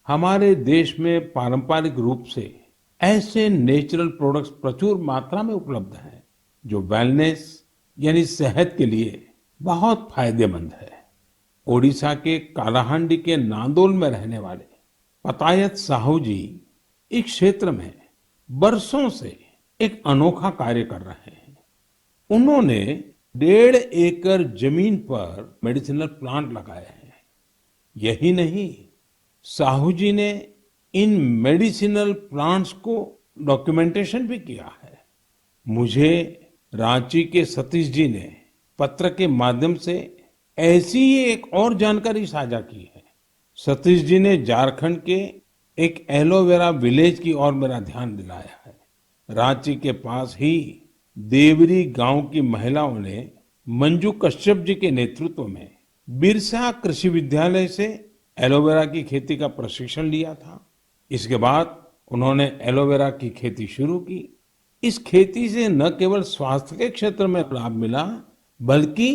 हमारे देश में पारंपरिक रूप से ऐसे नेचुरल प्रोडक्ट्स प्रचुर मात्रा में उपलब्ध हैं जो वेलनेस यानी सेहत के लिए बहुत फायदेमंद है। ओडिशा के कालाहांडी के नांदोल में रहने वाले पतायत साहू जी इस क्षेत्र में बरसों से एक अनोखा कार्य कर रहे हैं। उन्होंने 1.5 एकड़ जमीन पर मेडिसिनल प्लांट लगाए हैं। यही नहीं, साहू जी ने इन मेडिसिनल प्लांट्स को डॉक्यूमेंटेशन भी किया है। मुझे रांची के सतीश जी ने पत्र के माध्यम से ऐसी ही एक और जानकारी साझा की है। सतीश जी ने झारखंड के एक एलोवेरा विलेज की ओर मेरा ध्यान दिलाया है। रांची के पास ही देवरी गांव की महिलाओं ने मंजू कश्यप जी के नेतृत्व में बिरसा कृषि विद्यालय से एलोवेरा की खेती का प्रशिक्षण लिया था। इसके बाद उन्होंने एलोवेरा की खेती शुरू की। इस खेती से न केवल स्वास्थ्य के क्षेत्र में लाभ मिला, बल्कि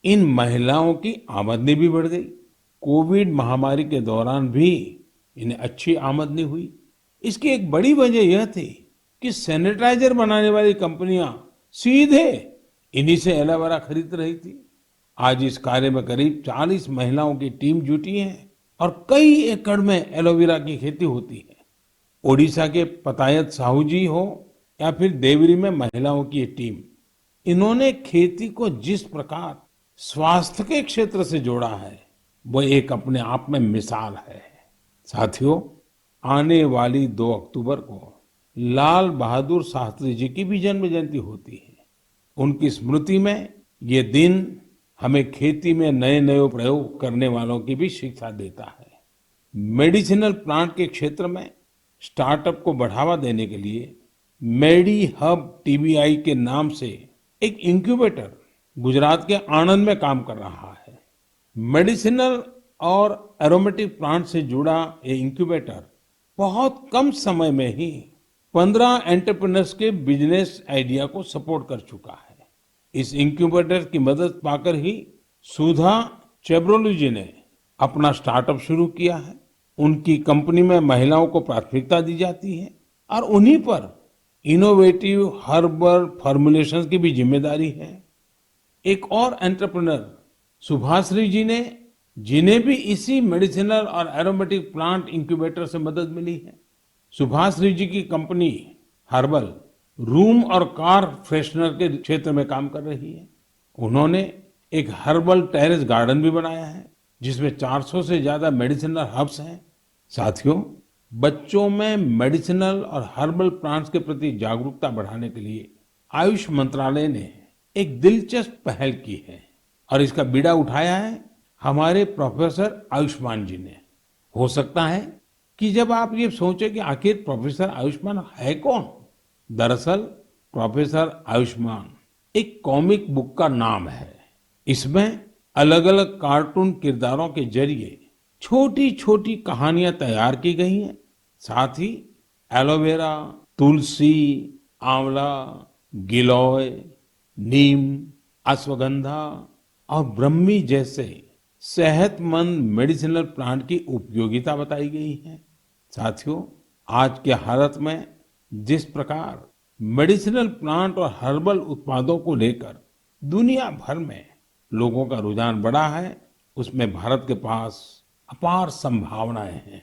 इन महिलाओं की आमदनी भी बढ़ गई। कोविड महामारी के दौरान भी इन्हें अच्छी आमदनी हुई। इसकी एक बड़ी वजह यह थी कि सैनिटाइजर बनाने वाली कंपनियां सीधे इन्हीं से एलोवेरा खरीद रही थी। आज इस कार्य में करीब 40 महिलाओं की टीम जुटी है और कई एकड़ में एलोवेरा की खेती होती है। ओडिशा के पतायत साहू जी हो या फिर देवरी में महिलाओं की ये टीम, इन्होंने खेती को जिस प्रकार स्वास्थ्य के क्षेत्र से जोड़ा है, वो एक अपने आप में मिसाल है। साथियों, आने वाली 2 अक्टूबर को लाल बहादुर शास्त्री जी की भी जन्म जयंती होती है। उनकी स्मृति में ये दिन हमें खेती में नए नए प्रयोग करने वालों की भी शिक्षा देता है। मेडिसिनल प्लांट के क्षेत्र में स्टार्टअप को बढ़ावा देने के लिए मेडी हब टीबीआई के नाम से एक इंक्यूबेटर गुजरात के आणंद में काम कर रहा है। मेडिसिनल और एरोमेटिक प्लांट से जुड़ा ये इंक्यूबेटर बहुत कम समय में ही 15 एंटरप्रेन्योर्स के बिजनेस आइडिया को सपोर्ट कर चुका है। इस इंक्यूबेटर की मदद पाकर ही सुधा चेब्रोलू जी ने अपना स्टार्टअप शुरू किया है। उनकी कंपनी में महिलाओं को प्राथमिकता दी जाती है और उन्हीं पर इनोवेटिव हर्बल फॉर्मुलेशंस की भी जिम्मेदारी है। एक और एंटरप्रेन्योर सुभाश्री जी ने, जिन्हें भी इसी मेडिसिनल और एरोमेटिक प्लांट इंक्यूबेटर से मदद मिली है। सुभाश्री जी की कंपनी हर्बल रूम और कार फ्रेशनर के क्षेत्र में काम कर रही है। उन्होंने एक हर्बल टेरेस गार्डन भी बनाया है, जिसमें 400 से ज्यादा मेडिसिनल हर्ब्स हैं। साथियों, बच्चों में मेडिसिनल और हर्बल प्लांट्स के प्रति जागरूकता बढ़ाने के लिए आयुष मंत्रालय ने एक दिलचस्प पहल की है और इसका बीड़ा उठाया है हमारे प्रोफेसर आयुष्मान जी ने। हो सकता है कि जब आप ये सोचें कि आखिर प्रोफेसर आयुष्मान है कौन, दरअसल प्रोफेसर आयुष्मान एक कॉमिक बुक का नाम है। इसमें अलग अलग कार्टून किरदारों के जरिए छोटी छोटी कहानियां तैयार की गई हैं। साथ ही एलोवेरा, तुलसी, आंवला, गिलोय, नीम, अश्वगंधा और ब्रह्मी जैसे सेहतमंद मेडिसिनल प्लांट की उपयोगिता बताई गई है। साथियों, आज के हालत में जिस प्रकार मेडिसिनल प्लांट और हर्बल उत्पादों को लेकर दुनिया भर में लोगों का रुझान बढ़ा है, उसमें भारत के पास अपार संभावनाएं हैं।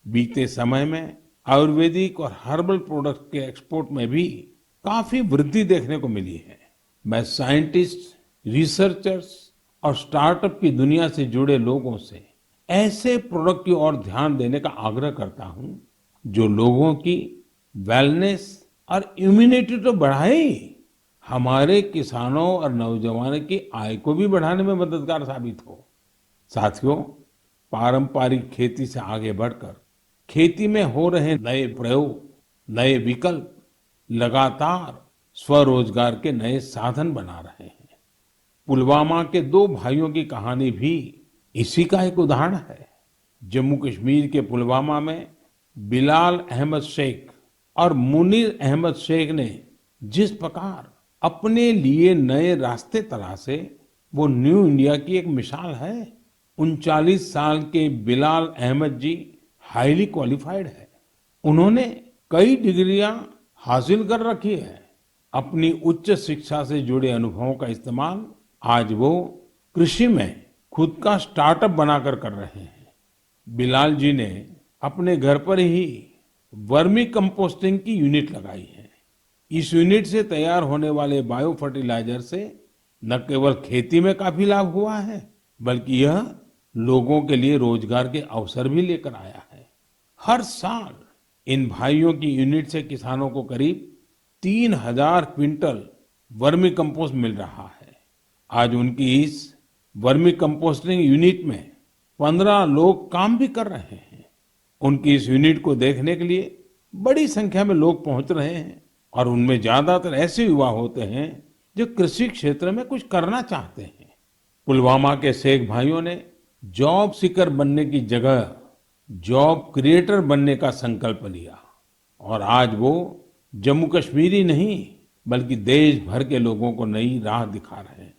बीते समय में आयुर्वेदिक और हर्बल प्रोडक्ट्स के एक्सपोर्ट में भी काफी वृद्धि देखने को मिली है। मैं साइंटिस्ट, रिसर्चर्स और स्टार्टअप की दुनिया से जुड़े लोगों से ऐसे प्रोडक्ट की ओर ध्यान देने का आग्रह करता हूं जो लोगों की वेलनेस और इम्यूनिटी तो बढ़ाए ही, हमारे किसानों और नौजवानों की आय को भी बढ़ाने में मददगार साबित हो। साथियों, पारंपरिक खेती से आगे बढ़कर खेती में हो रहे नए प्रयोग, नए विकल्प लगातार स्वरोजगार के नए साधन बना रहे हैं। पुलवामा के 2 भाइयों की कहानी भी इसी का एक उदाहरण है। जम्मू कश्मीर के पुलवामा में बिलाल अहमद शेख और मुनीर अहमद शेख ने जिस प्रकार अपने लिए नए रास्ते तलाशे, वो न्यू इंडिया की एक मिसाल है। 39 साल के बिलाल अहमद जी हाईली क्वालिफाइड है। उन्होंने कई डिग्रियां हासिल कर रखी है। अपनी उच्च शिक्षा से जुड़े अनुभवों का इस्तेमाल आज वो कृषि में खुद का स्टार्टअप बनाकर कर रहे हैं। बिलाल जी ने अपने घर पर ही वर्मी कंपोस्टिंग की यूनिट लगाई है। इस यूनिट से तैयार होने वाले बायो फर्टिलाइजर से न केवल खेती में काफी लाभ हुआ है, बल्कि यह लोगों के लिए रोजगार के अवसर भी लेकर आया है। हर साल इन भाइयों की यूनिट से किसानों को करीब 3,000 क्विंटल वर्मी कंपोस्ट मिल रहा है। आज उनकी इस वर्मी कंपोस्टिंग यूनिट में 15 लोग काम भी कर रहे हैं। उनकी इस यूनिट को देखने के लिए बड़ी संख्या में लोग पहुंच रहे हैं और उनमें ज्यादातर ऐसे युवा होते हैं जो कृषि क्षेत्र में कुछ करना चाहते हैं। पुलवामा के शेख भाइयों ने जॉब सीकर बनने की जगह जॉब क्रिएटर बनने का संकल्प लिया और आज वो जम्मू कश्मीर ही नहीं बल्कि देश भर के लोगों को नई राह दिखा रहे हैं।